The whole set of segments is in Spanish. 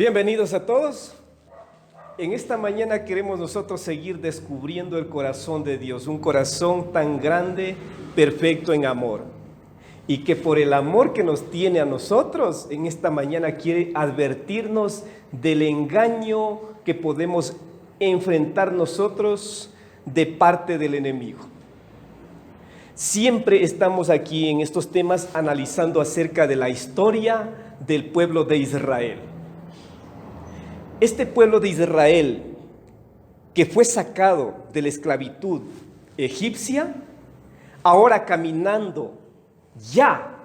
Bienvenidos a todos. En esta mañana queremos nosotros seguir descubriendo el corazón de Dios, un corazón tan grande, perfecto en amor. Y que por el amor que nos tiene a nosotros, en esta mañana quiere advertirnos del engaño que podemos enfrentar nosotros de parte del enemigo. Siempre estamos aquí en estos temas analizando acerca de la historia del pueblo de Israel. Este pueblo de Israel que fue sacado de la esclavitud egipcia, ahora caminando ya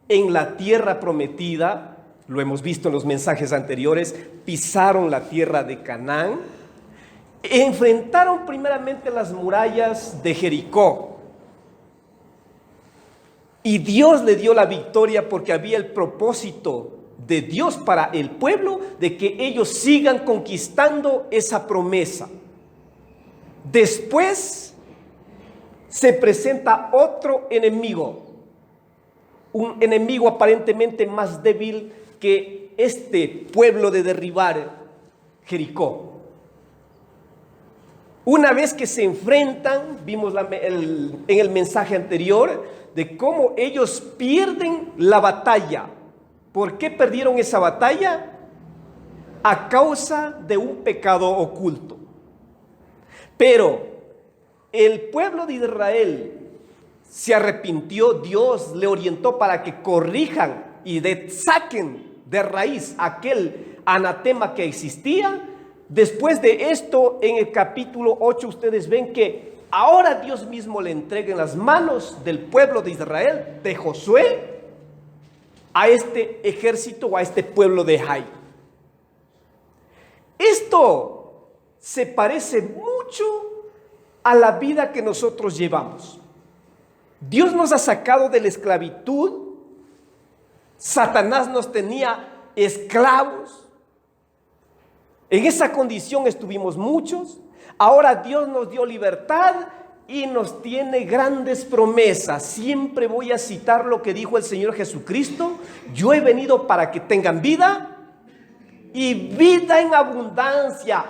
en la tierra prometida, lo hemos visto en los mensajes anteriores, pisaron la tierra de Canaán, enfrentaron primeramente las murallas de Jericó. Y Dios le dio la victoria porque había el propósito de Dios para el pueblo de que ellos sigan conquistando esa promesa. Después se presenta otro enemigo, un enemigo aparentemente más débil que este pueblo de derribar Jericó. Una vez que se enfrentan, vimos en el mensaje anterior de cómo ellos pierden la batalla. ¿Por qué perdieron esa batalla? A causa de un pecado oculto. Pero el pueblo de Israel se arrepintió, Dios le orientó para que corrijan y saquen de raíz aquel anatema que existía. Después de esto, en el capítulo 8, ustedes ven que ahora Dios mismo le entrega en las manos del pueblo de Israel, de Josué, a este ejército o a este pueblo de Jai. Esto se parece mucho a la vida que nosotros llevamos. Dios nos ha sacado de la esclavitud. Satanás nos tenía esclavos. En esa condición estuvimos muchos. Ahora Dios nos dio libertad y nos tiene grandes promesas. Siempre voy a citar lo que dijo el Señor Jesucristo: yo he venido para que tengan vida y vida en abundancia.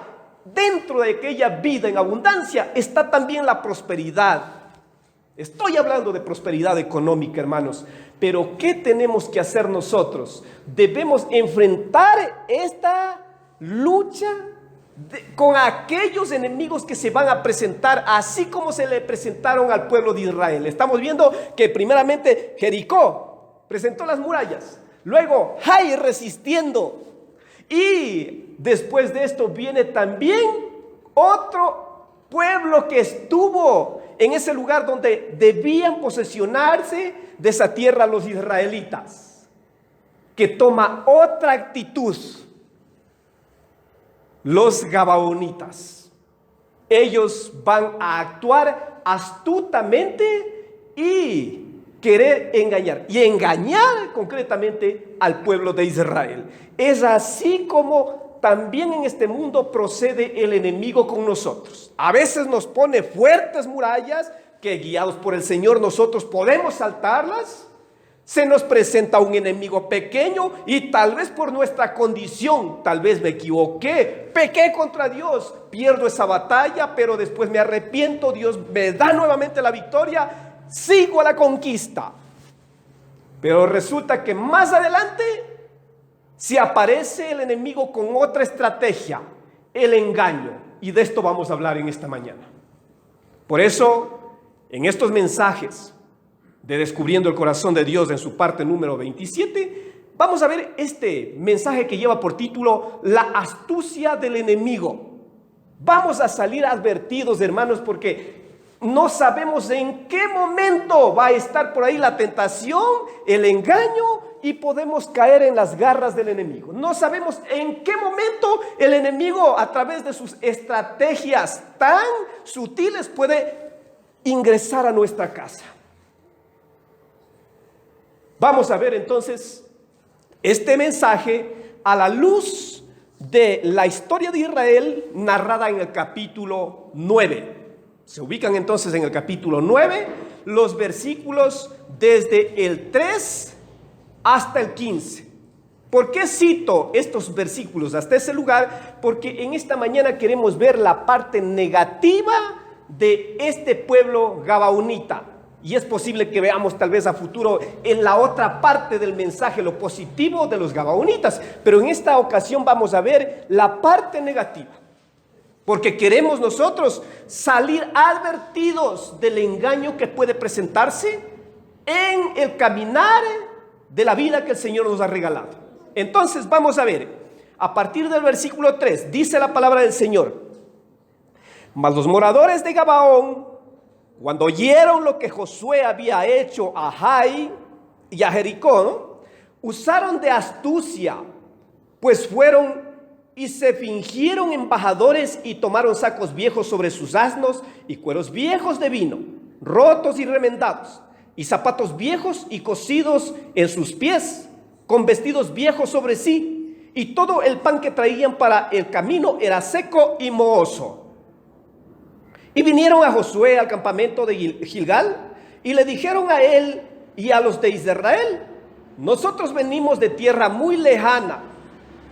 Dentro de aquella vida en abundancia está también la prosperidad. Estoy hablando de prosperidad económica, hermanos. Pero ¿qué tenemos que hacer nosotros? Debemos enfrentar esta lucha con aquellos enemigos que se van a presentar, así como se le presentaron al pueblo de Israel. Estamos viendo que primeramente Jericó presentó las murallas, luego Jai resistiendo, y después de esto viene también otro pueblo que estuvo en ese lugar donde debían posesionarse de esa tierra los israelitas, que toma otra actitud. Los gabaonitas, ellos van a actuar astutamente y querer engañar, y engañar concretamente al pueblo de Israel. Es así como también en este mundo procede el enemigo con nosotros. A veces nos pone fuertes murallas que, guiados por el Señor, nosotros podemos saltarlas. Se nos presenta un enemigo pequeño y tal vez por nuestra condición, tal vez me equivoqué, pequé contra Dios, pierdo esa batalla, pero después me arrepiento, Dios me da nuevamente la victoria, sigo a la conquista. Pero resulta que más adelante se aparece el enemigo con otra estrategia, el engaño, y de esto vamos a hablar en esta mañana. Por eso, en estos mensajes de Descubriendo el Corazón de Dios, en su parte número 27, vamos a ver este mensaje que lleva por título La astucia del enemigo. Vamos a salir advertidos, hermanos, porque no sabemos en qué momento va a estar por ahí la tentación, el engaño, y podemos caer en las garras del enemigo. No sabemos en qué momento el enemigo, a través de sus estrategias tan sutiles, puede ingresar a nuestra casa. Vamos a ver entonces este mensaje a la luz de la historia de Israel narrada en el capítulo 9. Se ubican entonces en el capítulo 9 los versículos desde el 3 hasta el 15. ¿Por qué cito estos versículos hasta ese lugar? Porque en esta mañana queremos ver la parte negativa de este pueblo gabaonita. Y es posible que veamos tal vez a futuro en la otra parte del mensaje lo positivo de los gabaonitas. Pero en esta ocasión vamos a ver la parte negativa. Porque queremos nosotros salir advertidos del engaño que puede presentarse en el caminar de la vida que el Señor nos ha regalado. Entonces vamos a ver, a partir del versículo 3, dice la palabra del Señor: mas los moradores de Gabaón, cuando oyeron lo que Josué había hecho a Jai y a Jericó, ¿no?, usaron de astucia, pues fueron y se fingieron embajadores y tomaron sacos viejos sobre sus asnos y cueros viejos de vino, rotos y remendados, y zapatos viejos y cosidos en sus pies, con vestidos viejos sobre sí, y todo el pan que traían para el camino era seco y mohoso. Y vinieron a Josué al campamento de Gilgal y le dijeron a él y a los de Israel: nosotros venimos de tierra muy lejana,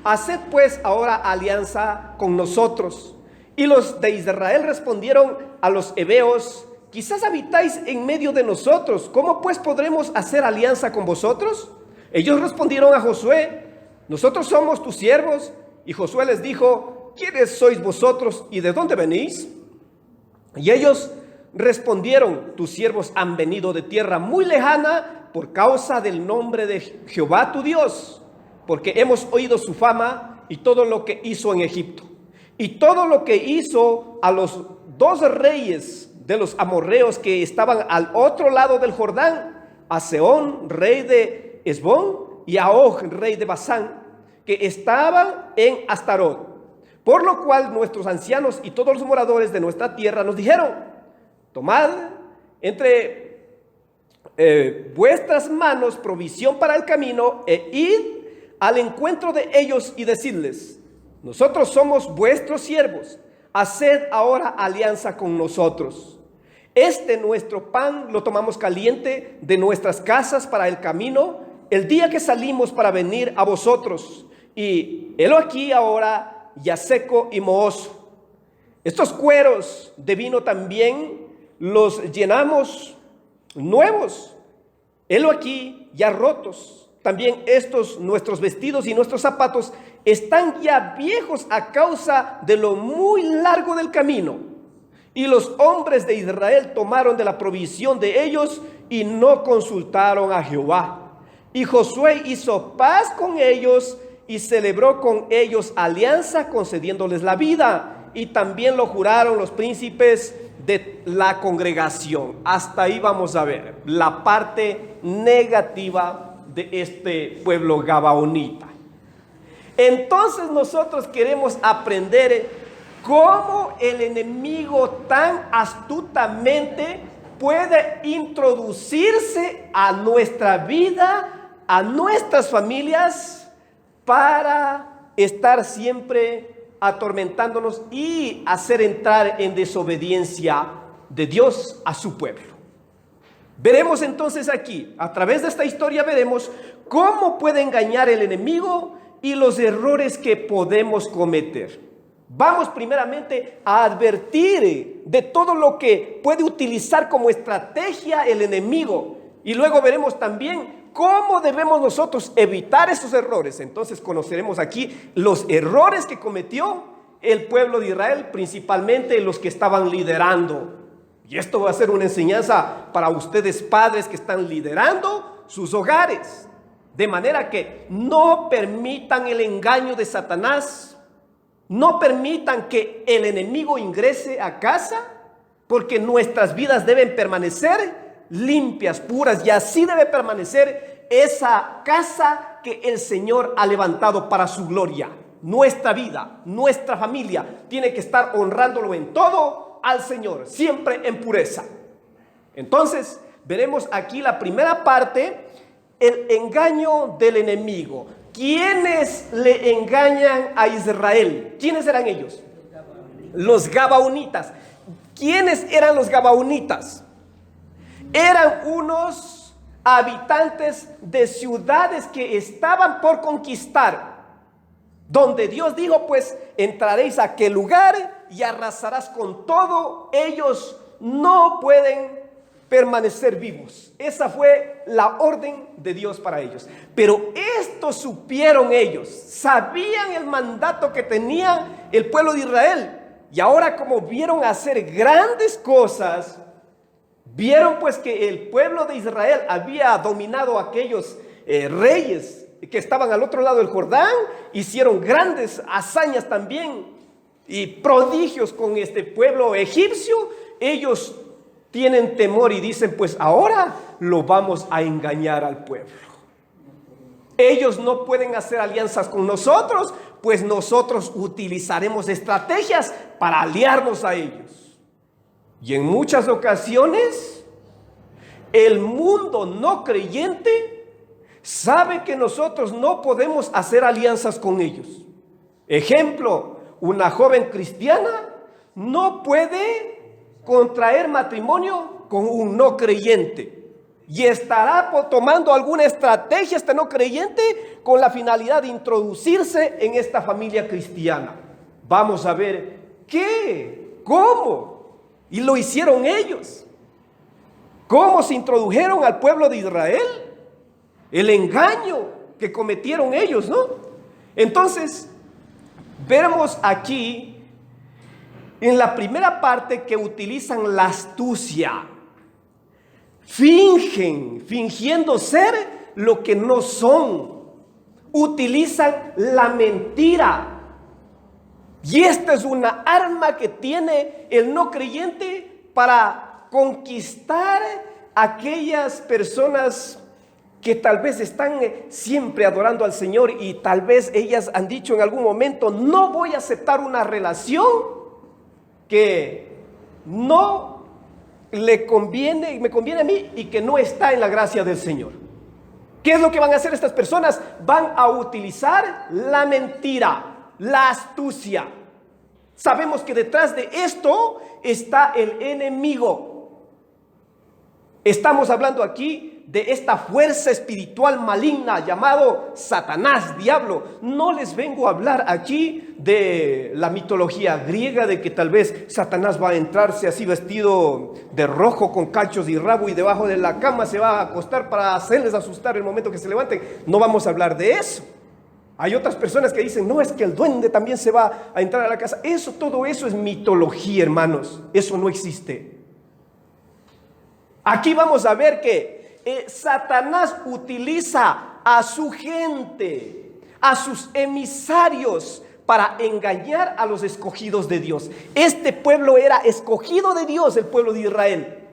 haced pues ahora alianza con nosotros. Y los de Israel respondieron a los heveos: quizás habitáis en medio de nosotros, ¿cómo pues podremos hacer alianza con vosotros? Ellos respondieron a Josué: nosotros somos tus siervos. Y Josué les dijo: ¿quiénes sois vosotros y de dónde venís? Y ellos respondieron: tus siervos han venido de tierra muy lejana por causa del nombre de Jehová tu Dios, porque hemos oído su fama y todo lo que hizo en Egipto, y todo lo que hizo a los 2 reyes de los amorreos que estaban al otro lado del Jordán, a Sehón, rey de Hesbón, y a Og, rey de Basán, que estaban en Astarot. Por lo cual nuestros ancianos y todos los moradores de nuestra tierra nos dijeron: tomad entre vuestras manos provisión para el camino, e id al encuentro de ellos y decidles: nosotros somos vuestros siervos, haced ahora alianza con nosotros. Este nuestro pan lo tomamos caliente de nuestras casas para el camino, el día que salimos para venir a vosotros, y helo aquí ahora ya seco y mohoso. Estos cueros de vino también los llenamos nuevos, helo aquí ya rotos. También estos nuestros vestidos y nuestros zapatos están ya viejos a causa de lo muy largo del camino. Y los hombres de Israel tomaron de la provisión de ellos y no consultaron a Jehová. Y Josué hizo paz con ellos y celebró con ellos alianza, concediéndoles la vida. Y también lo juraron los príncipes de la congregación. Hasta ahí vamos a ver la parte negativa de este pueblo gabaonita. Entonces nosotros queremos aprender cómo el enemigo tan astutamente puede introducirse a nuestra vida, a nuestras familias, para estar siempre atormentándonos y hacer entrar en desobediencia de Dios a su pueblo. Veremos entonces aquí, a través de esta historia, veremos cómo puede engañar el enemigo y los errores que podemos cometer. Vamos primeramente a advertir de todo lo que puede utilizar como estrategia el enemigo, y luego veremos también cómo debemos nosotros evitar esos errores. Entonces conoceremos aquí los errores que cometió el pueblo de Israel, principalmente los que estaban liderando. Y esto va a ser una enseñanza para ustedes, padres que están liderando sus hogares, de manera que no permitan el engaño de Satanás, no permitan que el enemigo ingrese a casa, porque nuestras vidas deben permanecer limpias, puras, y así debe permanecer esa casa que el Señor ha levantado para su gloria. Nuestra vida, nuestra familia tiene que estar honrándolo en todo al Señor, siempre en pureza. Entonces veremos aquí la primera parte, el engaño del enemigo. ¿Quiénes le engañan a Israel? ¿Quiénes eran ellos? Los gabaonitas. ¿Quiénes eran los gabaonitas? Eran unos habitantes de ciudades que estaban por conquistar, donde Dios dijo, pues entraréis a aquel lugar y arrasarás con todo. Ellos no pueden permanecer vivos. Esa fue la orden de Dios para ellos. Pero esto supieron ellos, sabían el mandato que tenía el pueblo de Israel. Y ahora, como vieron hacer grandes cosas, vieron pues que el pueblo de Israel había dominado a aquellos reyes que estaban al otro lado del Jordán, hicieron grandes hazañas también y prodigios con este pueblo egipcio. Ellos tienen temor y dicen, pues ahora lo vamos a engañar al pueblo. Ellos no pueden hacer alianzas con nosotros, pues nosotros utilizaremos estrategias para aliarnos a ellos. Y en muchas ocasiones, el mundo no creyente sabe que nosotros no podemos hacer alianzas con ellos. Ejemplo, una joven cristiana no puede contraer matrimonio con un no creyente. Y estará tomando alguna estrategia este no creyente con la finalidad de introducirse en esta familia cristiana. Vamos a ver qué, cómo. Y lo hicieron ellos. ¿Cómo se introdujeron al pueblo de Israel? El engaño que cometieron ellos, ¿no? Entonces, vemos aquí en la primera parte que utilizan la astucia. Fingiendo ser lo que no son. Utilizan la mentira. Y esta es una arma que tiene el no creyente para conquistar a aquellas personas que tal vez están siempre adorando al Señor y tal vez ellas han dicho en algún momento, no voy a aceptar una relación que no me conviene a mí y que no está en la gracia del Señor. ¿Qué es lo que van a hacer estas personas? Van a utilizar la mentira, la astucia. Sabemos que detrás de esto está el enemigo. Estamos hablando aquí de esta fuerza espiritual maligna llamado Satanás, diablo. No les vengo a hablar aquí de la mitología griega, de que tal vez Satanás va a entrarse así vestido de rojo con cachos y rabo y debajo de la cama se va a acostar para hacerles asustar el momento que se levanten. No vamos a hablar de eso. Hay otras personas que dicen, no, es que el duende también se va a entrar a la casa. Todo eso es mitología, hermanos. Eso no existe. Aquí vamos a ver que Satanás utiliza a su gente, a sus emisarios, para engañar a los escogidos de Dios. Este pueblo era escogido de Dios, el pueblo de Israel.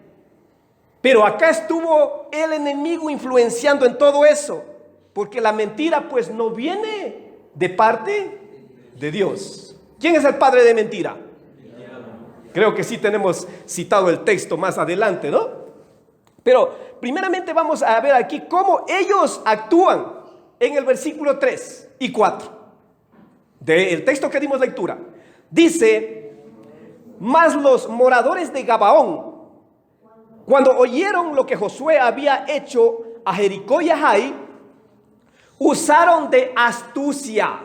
Pero acá estuvo el enemigo influenciando en todo eso, porque la mentira pues no viene de parte de Dios. ¿Quién es el padre de mentira? Creo que sí tenemos citado el texto más adelante, ¿no? Pero primeramente vamos a ver aquí cómo ellos actúan en el versículo 3 y 4 del texto que dimos lectura. Dice, mas los moradores de Gabaón, cuando oyeron lo que Josué había hecho a Jericó y a Jai, usaron de astucia,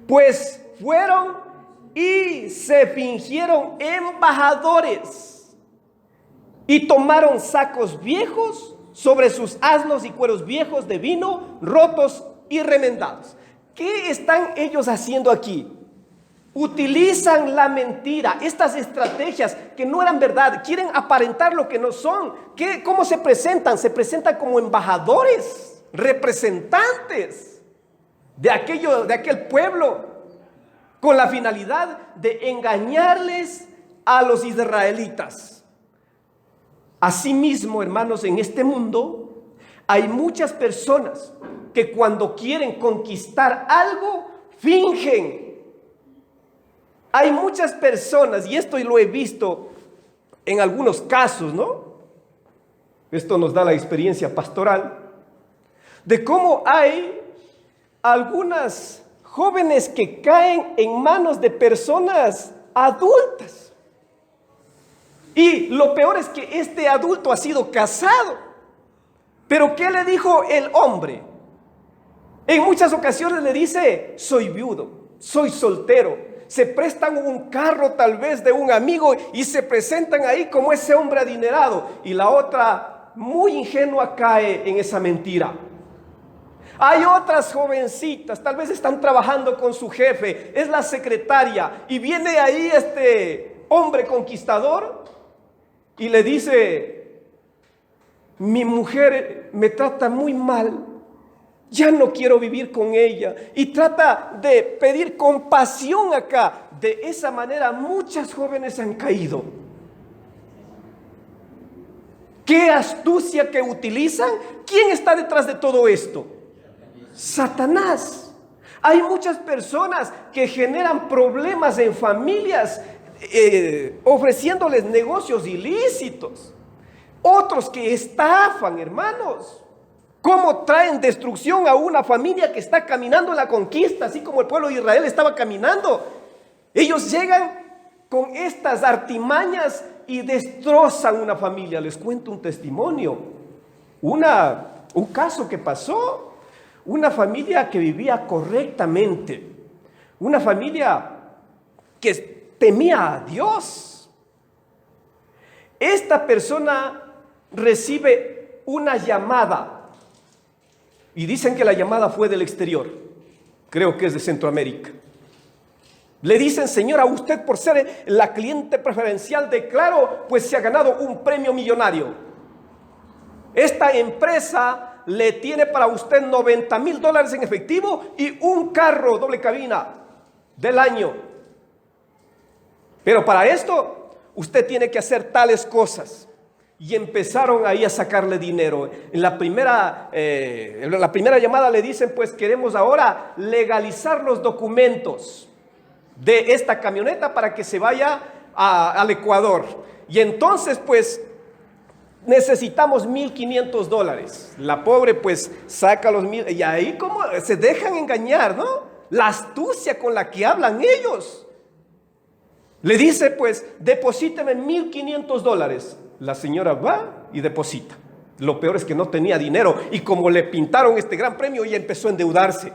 pues fueron y se fingieron embajadores. Y tomaron sacos viejos sobre sus asnos y cueros viejos de vino, rotos y remendados. ¿Qué están ellos haciendo aquí? Utilizan la mentira, estas estrategias que no eran verdad, quieren aparentar lo que no son. ¿Cómo se presentan? Se presentan como embajadores, representantes de aquel pueblo, con la finalidad de engañarles a los israelitas. Asimismo, hermanos, en este mundo hay muchas personas que cuando quieren conquistar algo, fingen. Hay muchas personas, y esto lo he visto en algunos casos, ¿no? Esto nos da la experiencia pastoral, de cómo hay algunas jóvenes que caen en manos de personas adultas. Y lo peor es que este adulto ha sido casado Pero ¿qué le dijo el hombre? En muchas ocasiones le dice, soy viudo, soy soltero. Se prestan un carro tal vez de un amigo y se presentan ahí como ese hombre adinerado. Y la otra, muy ingenua, cae en esa mentira. Hay otras jovencitas, tal vez están trabajando con su jefe, es la secretaria, y viene ahí este hombre conquistador y le dice, mi mujer me trata muy mal, ya no quiero vivir con ella, y trata de pedir compasión acá. De esa manera muchas jóvenes han caído. ¿Qué astucia que utilizan? ¿Quién está detrás de todo esto? Satanás. Hay muchas personas que generan problemas en familias ofreciéndoles negocios ilícitos. Otros que estafan, hermanos. ¿Cómo traen destrucción a una familia que está caminando en la conquista, así como el pueblo de Israel estaba caminando? Ellos llegan con estas artimañas y destrozan una familia. Les cuento un testimonio, un caso que pasó. Una familia que vivía correctamente, una familia que temía a Dios. Esta persona recibe una llamada y dicen que la llamada fue del exterior, creo que es de Centroamérica. Le dicen, señora, usted por ser la cliente preferencial de Claro, pues se ha ganado un premio millonario. Esta empresa le tiene para usted $90,000 en efectivo y un carro doble cabina del año. Pero para esto usted tiene que hacer tales cosas. Y empezaron ahí a sacarle dinero. En la primera llamada le dicen, pues queremos ahora legalizar los documentos de esta camioneta para que se vaya al Ecuador. Y entonces pues necesitamos $1,500. La pobre pues saca los 1,000 y ahí como se dejan engañar, ¿no? La astucia con la que hablan ellos. Le dice pues, deposíteme $1,500. La señora va y deposita. Lo peor es que no tenía dinero y como le pintaron este gran premio, ella empezó a endeudarse.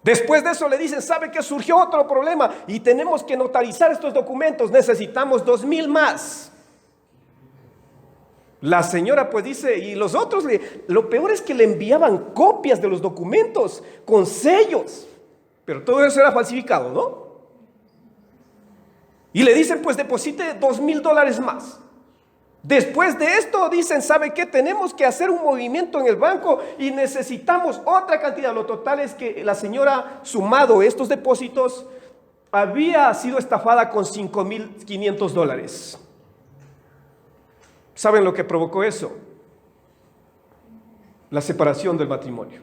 Después de eso le dicen, ¿sabe qué? Surgió otro problema y tenemos que notarizar estos documentos, necesitamos 2,000 más. La señora pues dice, y los otros, lo peor es que le enviaban copias de los documentos con sellos, pero todo eso era falsificado, ¿no? Y le dicen, pues deposite $2,000 más. Después de esto dicen, ¿sabe qué? Tenemos que hacer un movimiento en el banco y necesitamos otra cantidad. Lo total es que la señora, sumado estos depósitos, había sido estafada con $5,500. ¿Saben lo que provocó eso? La separación del matrimonio.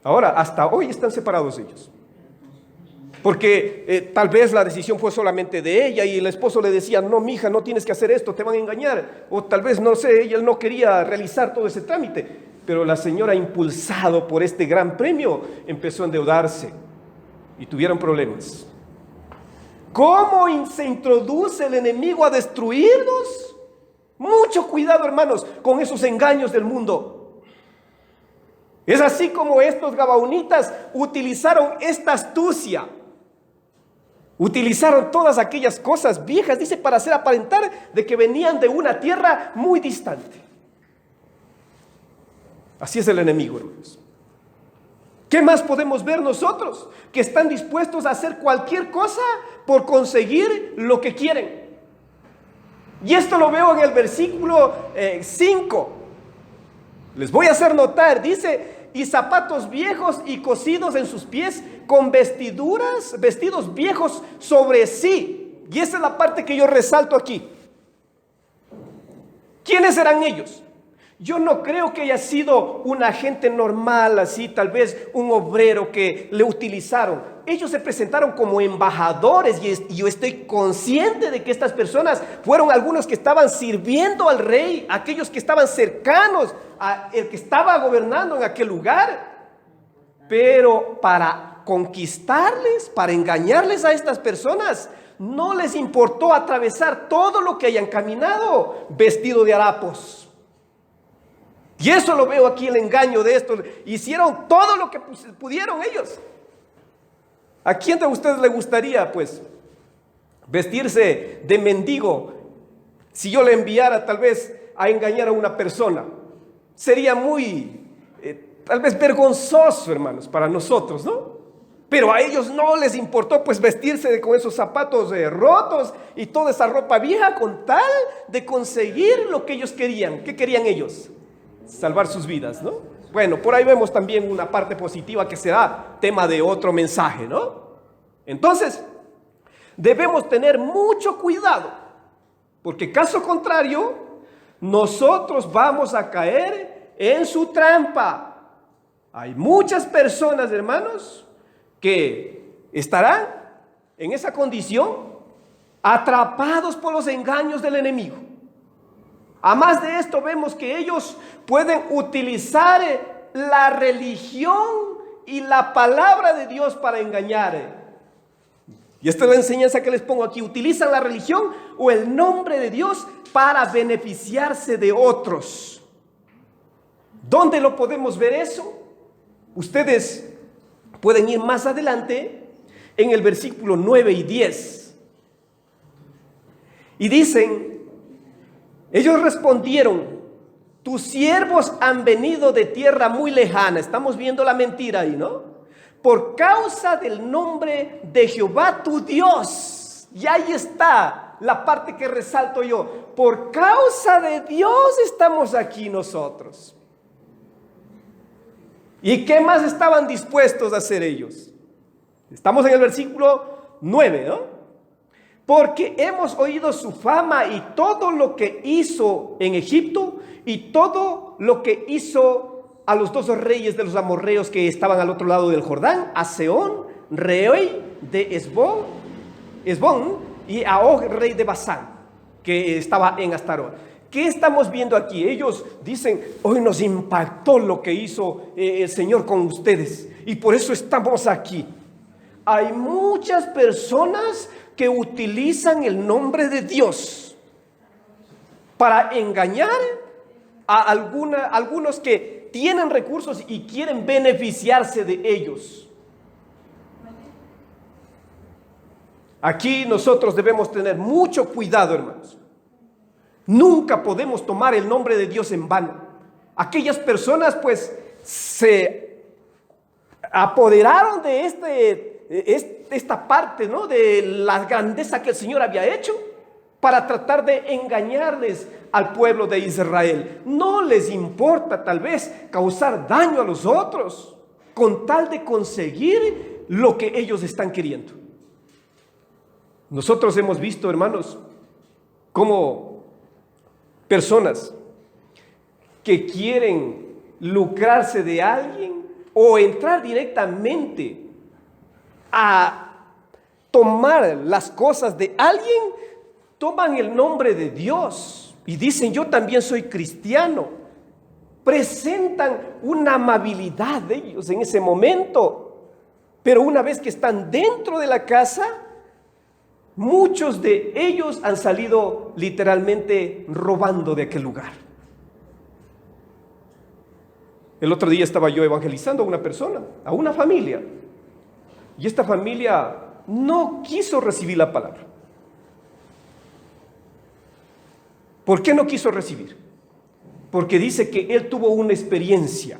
Ahora, hasta hoy están separados ellos. Porque tal vez la decisión fue solamente de ella y el esposo le decía, no, mija, no tienes que hacer esto, te van a engañar. O tal vez, no sé, ella no quería realizar todo ese trámite. Pero la señora, impulsado por este gran premio, empezó a endeudarse y tuvieron problemas. ¿Cómo se introduce el enemigo a destruirnos? Mucho cuidado, hermanos, con esos engaños del mundo. Es así como estos gabaonitas utilizaron esta astucia. Utilizaron todas aquellas cosas viejas, dice, para hacer aparentar de que venían de una tierra muy distante. Así es el enemigo, hermanos. ¿Qué más podemos ver nosotros? Que están dispuestos a hacer cualquier cosa por conseguir lo que quieren. Y esto lo veo en el versículo 5. Les voy a hacer notar, dice, y zapatos viejos y cosidos en sus pies, con vestidos viejos sobre sí. Y esa es la parte que yo resalto aquí. ¿Quiénes eran ellos? Yo no creo que haya sido una gente normal, así tal vez un obrero que le utilizaron. Ellos se presentaron como embajadores y yo estoy consciente de que estas personas fueron algunos que estaban sirviendo al rey, aquellos que estaban cercanos a el que estaba gobernando en aquel lugar. Pero para conquistarles, para engañarles a estas personas, no les importó atravesar todo lo que hayan caminado vestido de harapos. Y eso lo veo aquí, el engaño de estos. Hicieron todo lo que pudieron ellos. ¿A quién de ustedes le gustaría, pues, vestirse de mendigo si yo le enviara tal vez a engañar a una persona? Sería muy, tal vez vergonzoso, hermanos, para nosotros, ¿no? Pero a ellos no les importó, pues, vestirse con esos zapatos rotos y toda esa ropa vieja con tal de conseguir lo que ellos querían. ¿Qué querían ellos? Salvar sus vidas, ¿no? Bueno, por ahí vemos también una parte positiva que será tema de otro mensaje, ¿no? Entonces, debemos tener mucho cuidado, porque caso contrario, nosotros vamos a caer en su trampa. Hay muchas personas, hermanos, que estarán en esa condición, atrapados por los engaños del enemigo. A más de esto, vemos que ellos pueden utilizar la religión y la palabra de Dios para engañar. Y esta es la enseñanza que les pongo aquí. Utilizan la religión o el nombre de Dios para beneficiarse de otros. ¿Dónde lo podemos ver eso? Ustedes pueden ir más adelante en el versículo 9 y 10. Y dicen, ellos respondieron, tus siervos han venido de tierra muy lejana. Estamos viendo la mentira ahí, ¿no? Por causa del nombre de Jehová tu Dios. Y ahí está la parte que resalto yo. Por causa de Dios estamos aquí nosotros. ¿Y qué más estaban dispuestos a hacer ellos? Estamos en el versículo 9, ¿no? Porque hemos oído su fama y todo lo que hizo en Egipto y todo lo que hizo a los dos reyes de los amorreos que estaban al otro lado del Jordán, a Sehón, rey de Hesbón, y a Og, rey de Basán, que estaba en Astarot. ¿Qué estamos viendo aquí? Ellos dicen, hoy nos impactó lo que hizo el Señor con ustedes y por eso estamos aquí. Hay muchas personas que utilizan el nombre de Dios para engañar a algunos que tienen recursos y quieren beneficiarse de ellos. Aquí nosotros debemos tener mucho cuidado, hermanos. Nunca podemos tomar el nombre de Dios en vano. Aquellas personas pues se apoderaron de esta parte, ¿no?, de la grandeza que el Señor había hecho para tratar de engañarles al pueblo de Israel. No les importa tal vez causar daño a los otros con tal de conseguir lo que ellos están queriendo. Nosotros hemos visto, hermanos, cómo personas que quieren lucrarse de alguien o entrar directamente a tomar las cosas de alguien, toman el nombre de Dios y dicen, yo también soy cristiano. Presentan una amabilidad de ellos en ese momento, pero una vez que están dentro de la casa, muchos de ellos han salido literalmente robando de aquel lugar. El otro día estaba yo evangelizando a una persona, a una familia, y esta familia no quiso recibir la palabra. ¿Por qué no quiso recibir? Porque dice que él tuvo una experiencia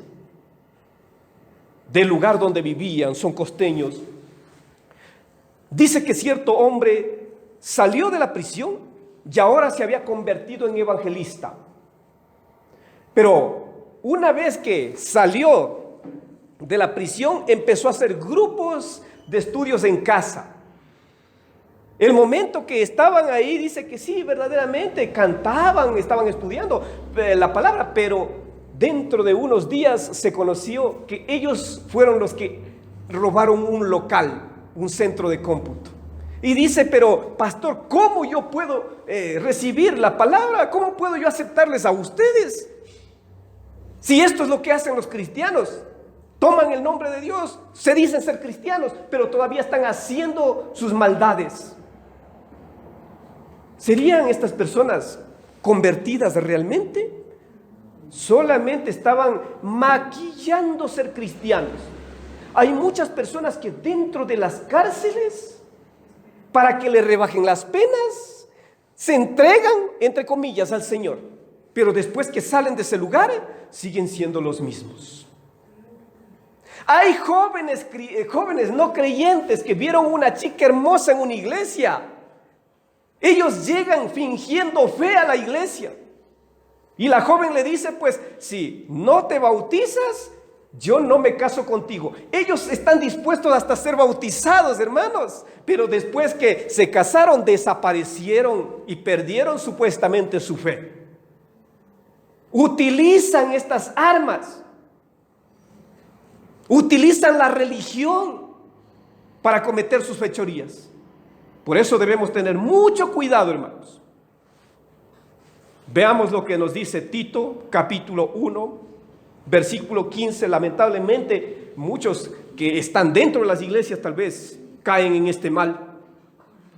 del lugar donde vivían, son costeños. Dice que cierto hombre salió de la prisión y ahora se había convertido en evangelista. Pero una vez que salió de la prisión, empezó a hacer grupos de estudios en casa. El momento que estaban ahí, dice que sí, verdaderamente cantaban, estaban estudiando la palabra, pero dentro de unos días se conoció que ellos fueron los que robaron un local, un centro de cómputo. Y dice, pero pastor, ¿cómo yo puedo recibir la palabra? ¿Cómo puedo yo aceptarles a ustedes? Si esto es lo que hacen los cristianos, toman el nombre de Dios, se dicen ser cristianos, pero todavía están haciendo sus maldades. ¿Serían estas personas convertidas realmente? Solamente estaban maquillando ser cristianos. Hay muchas personas que dentro de las cárceles, para que le rebajen las penas, se entregan, entre comillas, al Señor. Pero después que salen de ese lugar, siguen siendo los mismos. Hay jóvenes no creyentes que vieron una chica hermosa en una iglesia. Ellos llegan fingiendo fe a la iglesia. Y la joven le dice, pues, si no te bautizas, yo no me caso contigo. Ellos están dispuestos hasta ser bautizados, hermanos. Pero después que se casaron, desaparecieron y perdieron supuestamente su fe. Utilizan estas armas. Utilizan la religión para cometer sus fechorías. Por eso debemos tener mucho cuidado, hermanos. Veamos lo que nos dice Tito, capítulo 1, versículo 15. Lamentablemente, muchos que están dentro de las iglesias tal vez caen en este mal.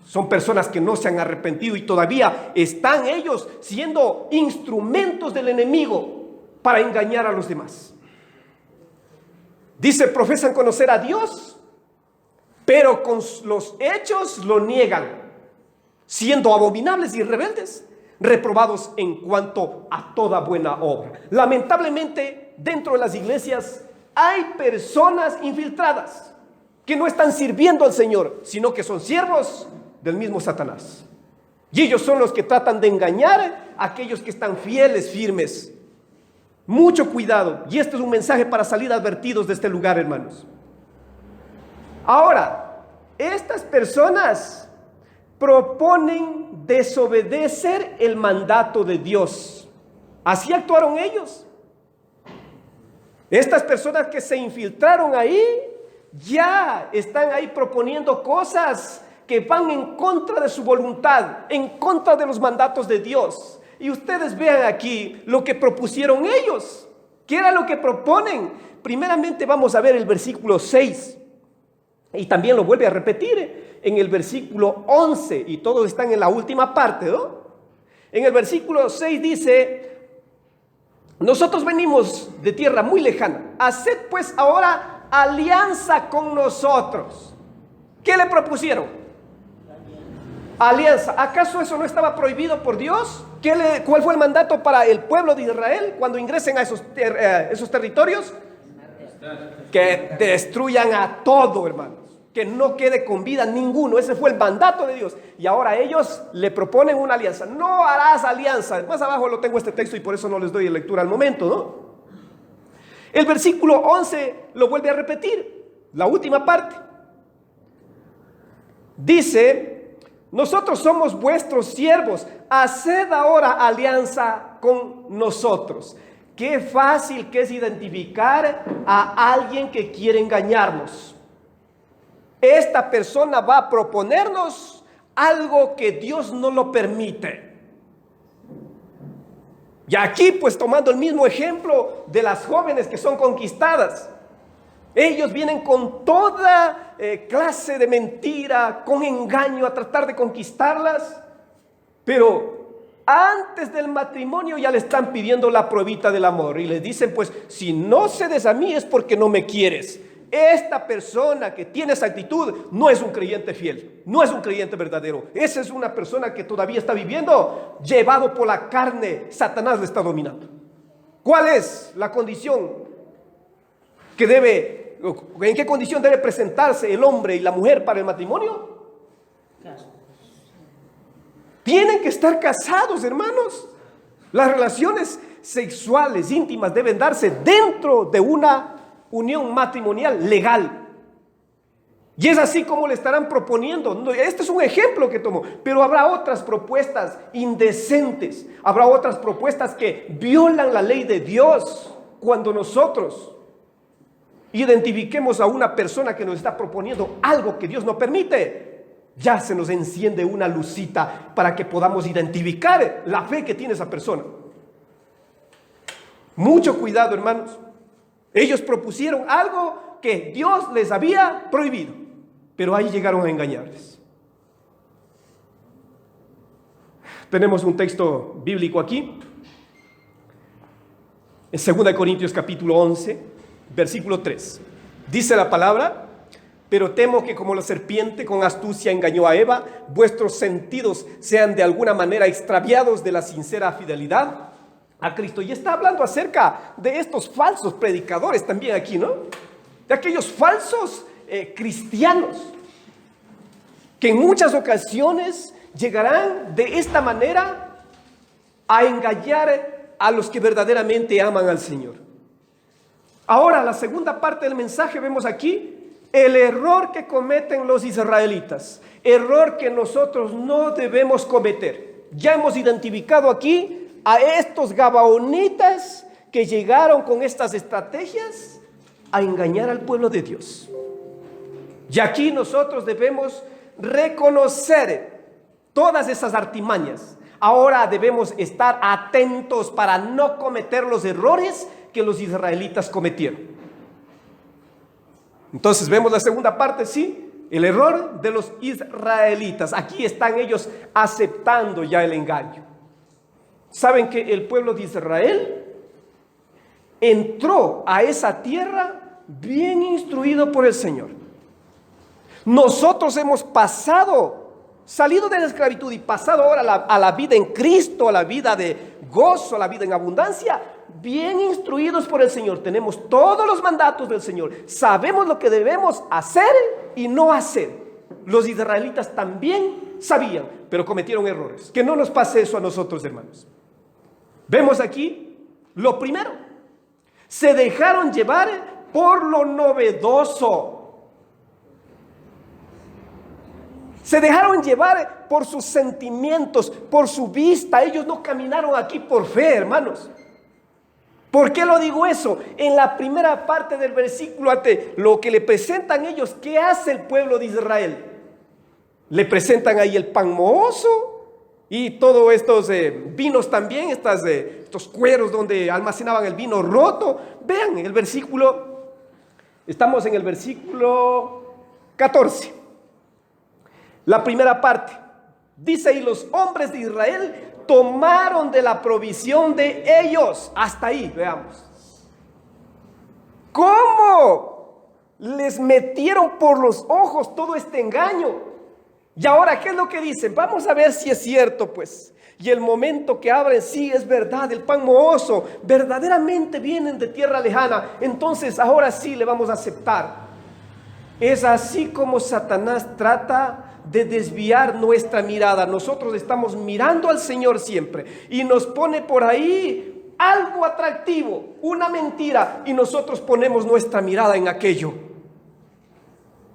Son personas que no se han arrepentido y todavía están ellos siendo instrumentos del enemigo para engañar a los demás. Dice, profesan conocer a Dios, pero con los hechos lo niegan, siendo abominables y rebeldes, reprobados en cuanto a toda buena obra. Lamentablemente, dentro de las iglesias hay personas infiltradas que no están sirviendo al Señor, sino que son siervos del mismo Satanás. Y ellos son los que tratan de engañar a aquellos que están fieles, firmes. Mucho cuidado. Y este es un mensaje para salir advertidos de este lugar, hermanos. Ahora, estas personas proponen desobedecer el mandato de Dios. Así actuaron ellos. Estas personas que se infiltraron ahí, ya están ahí proponiendo cosas que van en contra de su voluntad, en contra de los mandatos de Dios. Y ustedes vean aquí lo que propusieron ellos. ¿Qué era lo que proponen? Primeramente vamos a ver el versículo 6. Y también lo vuelve a repetir en el versículo 11. Y todos están en la última parte, ¿no? En el versículo 6 dice: nosotros venimos de tierra muy lejana. Haced pues ahora alianza con nosotros. ¿Qué le propusieron? Alianza. ¿Acaso eso no estaba prohibido por Dios? ¿Cuál fue el mandato para el pueblo de Israel cuando ingresen a esos territorios? Que destruyan a todo, hermanos. Que no quede con vida ninguno. Ese fue el mandato de Dios. Y ahora ellos le proponen una alianza. No harás alianza. Más abajo lo tengo este texto y por eso no les doy lectura al momento, ¿no? El versículo 11 lo vuelve a repetir. La última parte. Dice: nosotros somos vuestros siervos, haced ahora alianza con nosotros. Qué fácil que es identificar a alguien que quiere engañarnos. Esta persona va a proponernos algo que Dios no lo permite. Y aquí, pues, tomando el mismo ejemplo de las jóvenes que son conquistadas, ellos vienen con toda clase de mentira, con engaño a tratar de conquistarlas, pero antes del matrimonio ya le están pidiendo la pruebita del amor y les dicen, pues, si no cedes a mí es porque no me quieres. Esta persona que tiene esa actitud no es un creyente fiel, no es un creyente verdadero. Esa es una persona que todavía está viviendo llevado por la carne. Satanás le está dominando. ¿Cuál es la condición que en qué condición debe presentarse el hombre y la mujer para el matrimonio? Tienen que estar casados, hermanos. Las relaciones sexuales íntimas deben darse dentro de una unión matrimonial legal. Y es así como le estarán proponiendo. Este es un ejemplo que tomo, pero habrá otras propuestas indecentes. Habrá otras propuestas que violan la ley de Dios. Cuando nosotros identifiquemos a una persona que nos está proponiendo algo que Dios no permite, ya se nos enciende una lucita para que podamos identificar la fe que tiene esa persona. Mucho cuidado, hermanos. Ellos propusieron algo que Dios les había prohibido, pero ahí llegaron a engañarles. Tenemos un texto bíblico aquí, en 2 Corintios capítulo 11, versículo 3. Dice la palabra: pero temo que como la serpiente con astucia engañó a Eva, vuestros sentidos sean de alguna manera extraviados de la sincera fidelidad a Cristo. Y está hablando acerca de estos falsos predicadores también aquí, ¿no? De aquellos falsos cristianos que en muchas ocasiones llegarán de esta manera a engañar a los que verdaderamente aman al Señor. Ahora, la segunda parte del mensaje vemos aquí el error que cometen los israelitas, error que nosotros no debemos cometer. Ya hemos identificado aquí a estos gabaonitas que llegaron con estas estrategias a engañar al pueblo de Dios. Y aquí nosotros debemos reconocer todas esas artimañas. Ahora debemos estar atentos para no cometer los errores que los israelitas cometieron. Entonces vemos la segunda parte, sí, el error de los israelitas. Aquí están ellos aceptando ya el engaño. ¿Saben que el pueblo de Israel entró a esa tierra bien instruido por el Señor? Nosotros hemos salido de la esclavitud y pasado ahora a la vida en Cristo, a la vida de gozo, a la vida en abundancia, bien instruidos por el Señor. Tenemos todos los mandatos del Señor. Sabemos lo que debemos hacer y no hacer. Los israelitas también sabían, pero cometieron errores. Que no nos pase eso a nosotros, hermanos. Vemos aquí lo primero: se dejaron llevar por lo novedoso. Se dejaron llevar por sus sentimientos, por su vista. Ellos no caminaron aquí por fe, hermanos. ¿Por qué lo digo eso? En la primera parte del versículo, lo que le presentan ellos, ¿qué hace el pueblo de Israel? Le presentan ahí el pan mohoso y todos estos vinos también, estos cueros donde almacenaban el vino roto. Vean el versículo, estamos en el versículo 14. La primera parte dice: y los hombres de Israel tomaron de la provisión de ellos. Hasta ahí, veamos. ¿Cómo les metieron por los ojos todo este engaño? Y ahora, ¿qué es lo que dicen? Vamos a ver si es cierto, pues. Y el momento que abren, sí, es verdad, el pan mohoso, verdaderamente vienen de tierra lejana. Entonces, ahora sí le vamos a aceptar. Es así como Satanás trata de desviar nuestra mirada. Nosotros estamos mirando al Señor siempre y nos pone por ahí algo atractivo, una mentira, y nosotros ponemos nuestra mirada en aquello.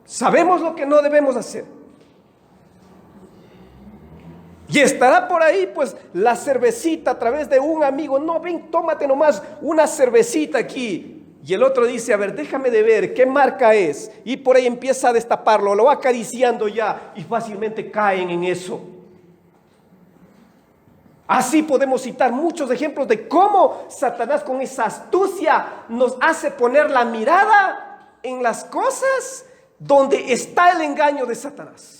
Sabemos lo que no debemos hacer. Y estará por ahí pues la cervecita a través de un amigo. No, ven, tómate nomás una cervecita aquí. Y el otro dice: a ver, déjame de ver qué marca es. Y por ahí empieza a destaparlo, lo va acariciando ya y fácilmente caen en eso. Así podemos citar muchos ejemplos de cómo Satanás con esa astucia nos hace poner la mirada en las cosas donde está el engaño de Satanás.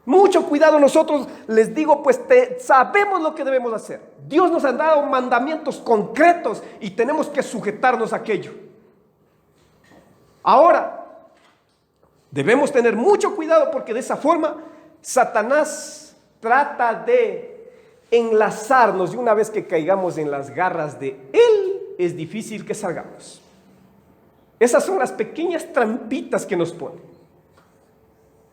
Mucho cuidado, nosotros les digo, pues sabemos lo que debemos hacer. Dios nos ha dado mandamientos concretos y tenemos que sujetarnos a aquello. Ahora, debemos tener mucho cuidado porque de esa forma Satanás trata de enlazarnos y una vez que caigamos en las garras de él, es difícil que salgamos. Esas son las pequeñas trampitas que nos ponen.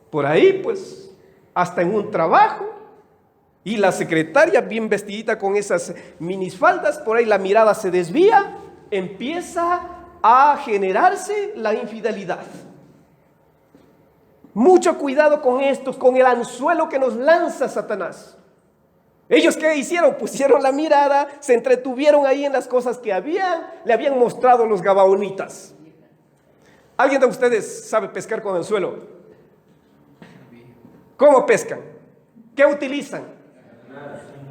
Por ahí, pues, hasta en un trabajo, y la secretaria bien vestidita con esas minifaldas, por ahí la mirada se desvía, empieza a generarse la infidelidad. Mucho cuidado con esto, con el anzuelo que nos lanza Satanás. ¿Ellos qué hicieron? Pusieron la mirada, se entretuvieron ahí en las cosas que le habían mostrado los gabaonitas. ¿Alguien de ustedes sabe pescar con anzuelo? ¿Cómo pescan? ¿Qué utilizan?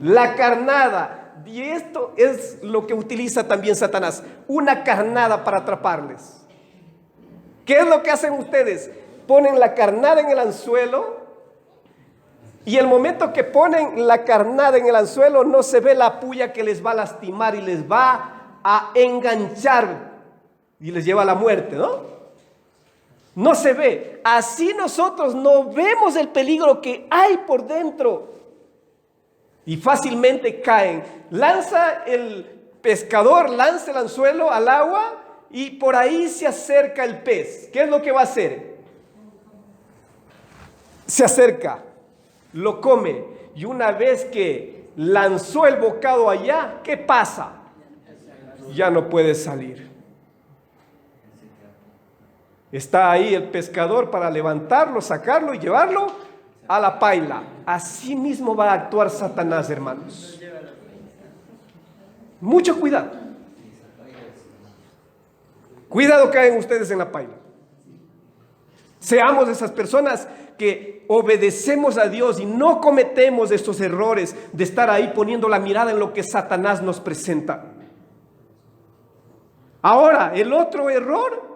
La carnada. Y esto es lo que utiliza también Satanás, una carnada para atraparles. ¿Qué es lo que hacen ustedes? Ponen la carnada en el anzuelo Y el momento que ponen la carnada en el anzuelo, no se ve la puya que les va a lastimar y les va a enganchar y les lleva a la muerte, ¿no? No se ve. Así nosotros no vemos el peligro que hay por dentro. Y fácilmente caen. Lanza el pescador, lanza el anzuelo al agua y por ahí se acerca el pez. ¿Qué es lo que va a hacer? Se acerca, lo come, y una vez que lanzó el bocado allá, ¿qué pasa? Ya no puede salir. Está ahí el pescador para levantarlo, sacarlo y llevarlo a la paila. Así mismo va a actuar Satanás, hermanos. Mucho cuidado. Cuidado, caen ustedes en la paila. Seamos esas personas que obedecemos a Dios y no cometemos estos errores de estar ahí poniendo la mirada en lo que Satanás nos presenta. Ahora, el otro error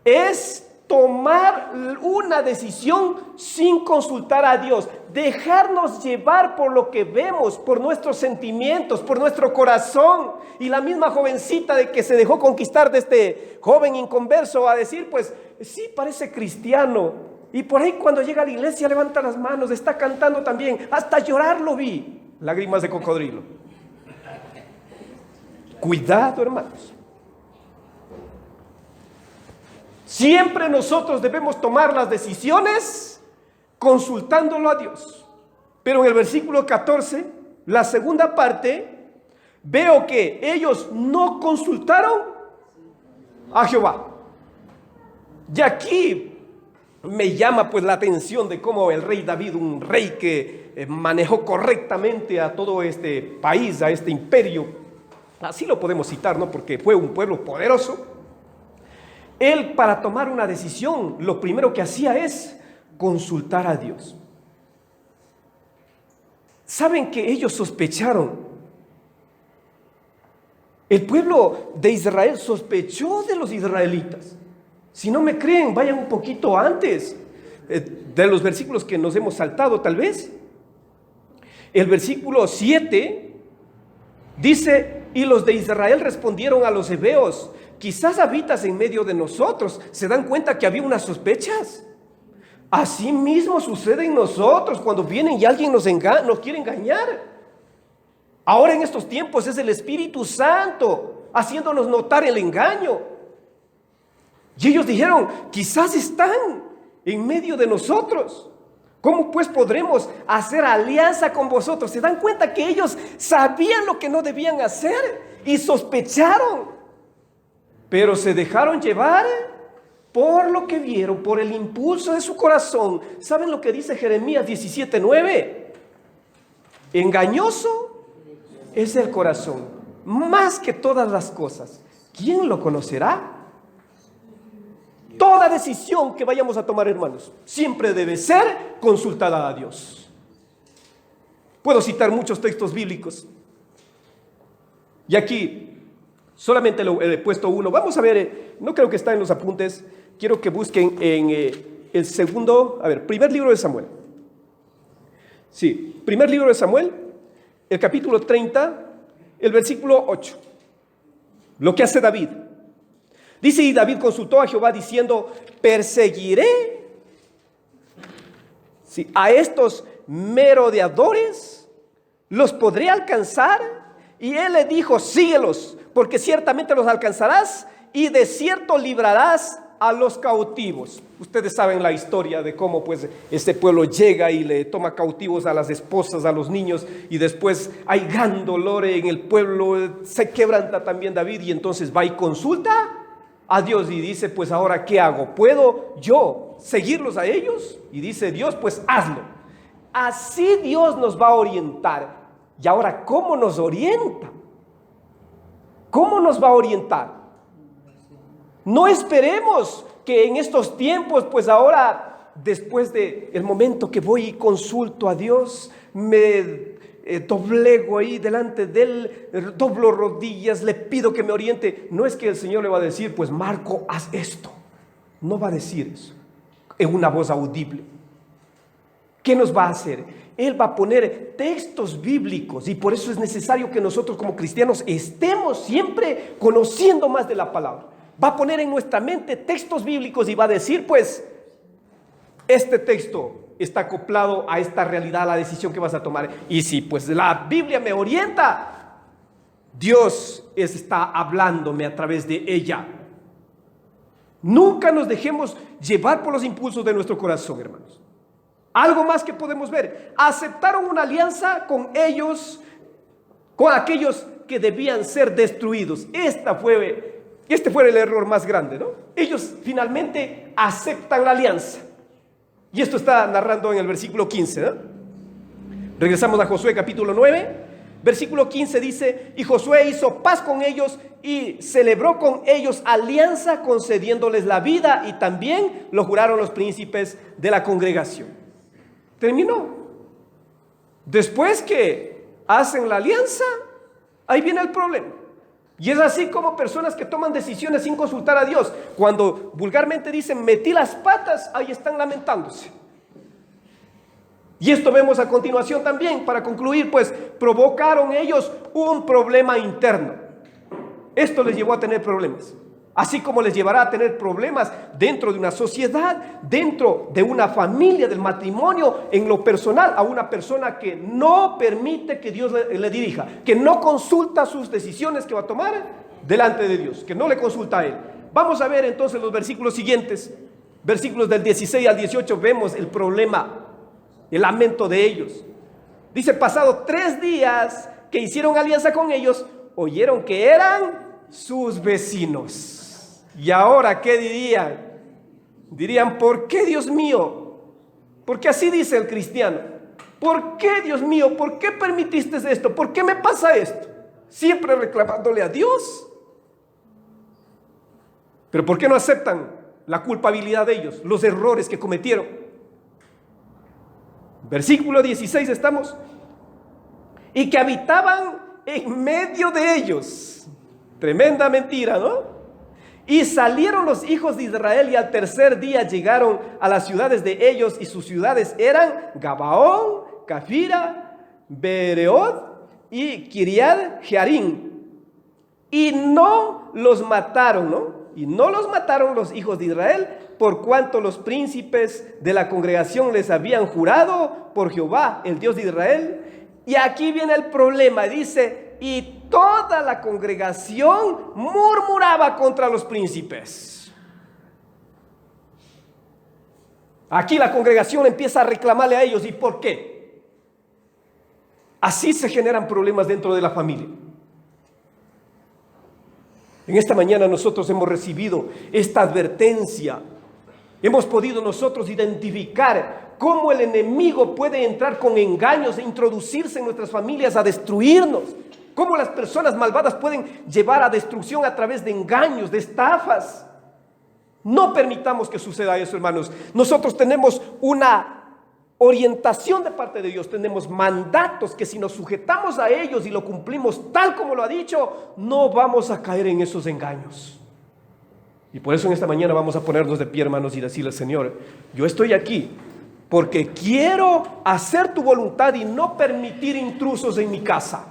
es tomar una decisión sin consultar a Dios, dejarnos llevar por lo que vemos, por nuestros sentimientos, por nuestro corazón. Y la misma jovencita de que se dejó conquistar de este joven inconverso a decir, pues sí, parece cristiano. Y por ahí cuando llega a la iglesia levanta las manos, está cantando también, hasta llorar lo vi, lágrimas de cocodrilo. Cuidado, hermanos. Siempre nosotros debemos tomar las decisiones consultándolo a Dios. Pero en el versículo 14, la segunda parte, veo que ellos no consultaron a Jehová. Y aquí me llama pues la atención de cómo el rey David, un rey que manejó correctamente a todo este país, a este imperio, así lo podemos citar, ¿no? Porque fue un pueblo poderoso. Él, para tomar una decisión, lo primero que hacía es consultar a Dios. ¿Saben que ellos sospecharon? El pueblo de Israel sospechó de los israelitas. Si no me creen, vayan un poquito antes de los versículos que nos hemos saltado tal vez. El versículo 7 dice, y los de Israel respondieron a los heveos, quizás habitas en medio de nosotros. ¿Se dan cuenta que había unas sospechas? Así mismo sucede en nosotros cuando vienen y alguien nos quiere engañar. Ahora en estos tiempos es el Espíritu Santo haciéndonos notar el engaño. Y ellos dijeron, quizás están en medio de nosotros. ¿Cómo pues podremos hacer alianza con vosotros? ¿Se dan cuenta que ellos sabían lo que no debían hacer y sospecharon? Pero se dejaron llevar por lo que vieron, por el impulso de su corazón. ¿Saben lo que dice Jeremías 17:9? Engañoso es el corazón, más que todas las cosas. ¿Quién lo conocerá? Toda decisión que vayamos a tomar, hermanos, siempre debe ser consultada a Dios. Puedo citar muchos textos bíblicos. Y aquí solamente he puesto uno. Vamos a ver, no creo que está en los apuntes. Quiero que busquen en el segundo, primer libro de Samuel. Sí, primer libro de Samuel, el capítulo 30, el versículo 8. Lo que hace David. Dice, y David consultó a Jehová diciendo, perseguiré a estos merodeadores, los podré alcanzar. Y él le dijo, síguelos, porque ciertamente los alcanzarás y de cierto librarás a los cautivos. Ustedes saben la historia de cómo pues este pueblo llega y le toma cautivos a las esposas, a los niños, y después hay gran dolor en el pueblo, se quebranta también David y entonces va y consulta a Dios y dice, pues ahora ¿qué hago? ¿Puedo yo seguirlos a ellos? Y dice Dios, pues hazlo. Así Dios nos va a orientar. Y ahora, ¿cómo nos orienta? ¿Cómo nos va a orientar? No esperemos que en estos tiempos, pues ahora, después del momento que voy y consulto a Dios, me doblego ahí delante de él, doblo rodillas, le pido que me oriente. No es que el Señor le va a decir, pues Marco, haz esto. No va a decir eso en una voz audible. ¿qué nos va a hacer? Él va a poner textos bíblicos, y por eso es necesario que nosotros como cristianos estemos siempre conociendo más de la palabra. Va a poner en nuestra mente textos bíblicos y va a decir, pues, este texto está acoplado a esta realidad, a la decisión que vas a tomar. Y si pues la Biblia me orienta, Dios está hablándome a través de ella. Nunca nos dejemos llevar por los impulsos de nuestro corazón, hermanos. Algo más que podemos ver: aceptaron una alianza con ellos, con aquellos que debían ser destruidos. Este fue el error más grande, ¿no? Ellos finalmente aceptan la alianza. Y esto está narrando en el versículo 15, ¿no? Regresamos a Josué capítulo 9. Versículo 15 dice: y Josué hizo paz con ellos y celebró con ellos alianza, concediéndoles la vida, y también lo juraron los príncipes de la congregación. Terminó. Después que hacen la alianza, ahí viene el problema. Y es así como personas que toman decisiones sin consultar a Dios, cuando vulgarmente dicen metí las patas, ahí están lamentándose. Y esto vemos a continuación también. Para concluir, pues provocaron ellos un problema interno. Esto les llevó a tener problemas, así como les llevará a tener problemas dentro de una sociedad, dentro de una familia, del matrimonio, en lo personal, a una persona que no permite que Dios le dirija, que no consulta sus decisiones que va a tomar delante de Dios, que no le consulta a Él. Vamos a ver entonces los versículos siguientes, versículos del 16 al 18, vemos el problema, el lamento de ellos. Dice: pasado 3 días que hicieron alianza con ellos, oyeron que eran sus vecinos. Y ahora, ¿qué dirían? Dirían: ¿por qué, Dios mío? Porque así dice el cristiano: ¿por qué, Dios mío? ¿Por qué permitiste esto? ¿Por qué me pasa esto? Siempre reclamándole a Dios. Pero ¿por qué no aceptan la culpabilidad de ellos, los errores que cometieron? Versículo 16 estamos: y que habitaban en medio de ellos. Tremenda mentira, ¿no? Y salieron los hijos de Israel, y al tercer día llegaron a las ciudades de ellos, y sus ciudades eran Gabaón, Cafira, Beeroth y Kiriat Jearim. Y no los mataron, ¿no? Y no los mataron los hijos de Israel, por cuanto los príncipes de la congregación les habían jurado por Jehová, el Dios de Israel. Y aquí viene el problema, dice: y toda la congregación murmuraba contra los príncipes. Aquí la congregación empieza a reclamarle a ellos. ¿Y por qué? Así se generan problemas dentro de la familia. En esta mañana nosotros hemos recibido esta advertencia. Hemos podido nosotros identificar cómo el enemigo puede entrar con engaños e introducirse en nuestras familias a destruirnos. Cómo las personas malvadas pueden llevar a destrucción a través de engaños, de estafas. No permitamos que suceda eso, hermanos. Nosotros tenemos una orientación de parte de Dios, tenemos mandatos que si nos sujetamos a ellos y lo cumplimos tal como lo ha dicho, no vamos a caer en esos engaños. Y por eso en esta mañana vamos a ponernos de pie, hermanos, y decirle: Señor, yo estoy aquí porque quiero hacer tu voluntad y no permitir intrusos en mi casa.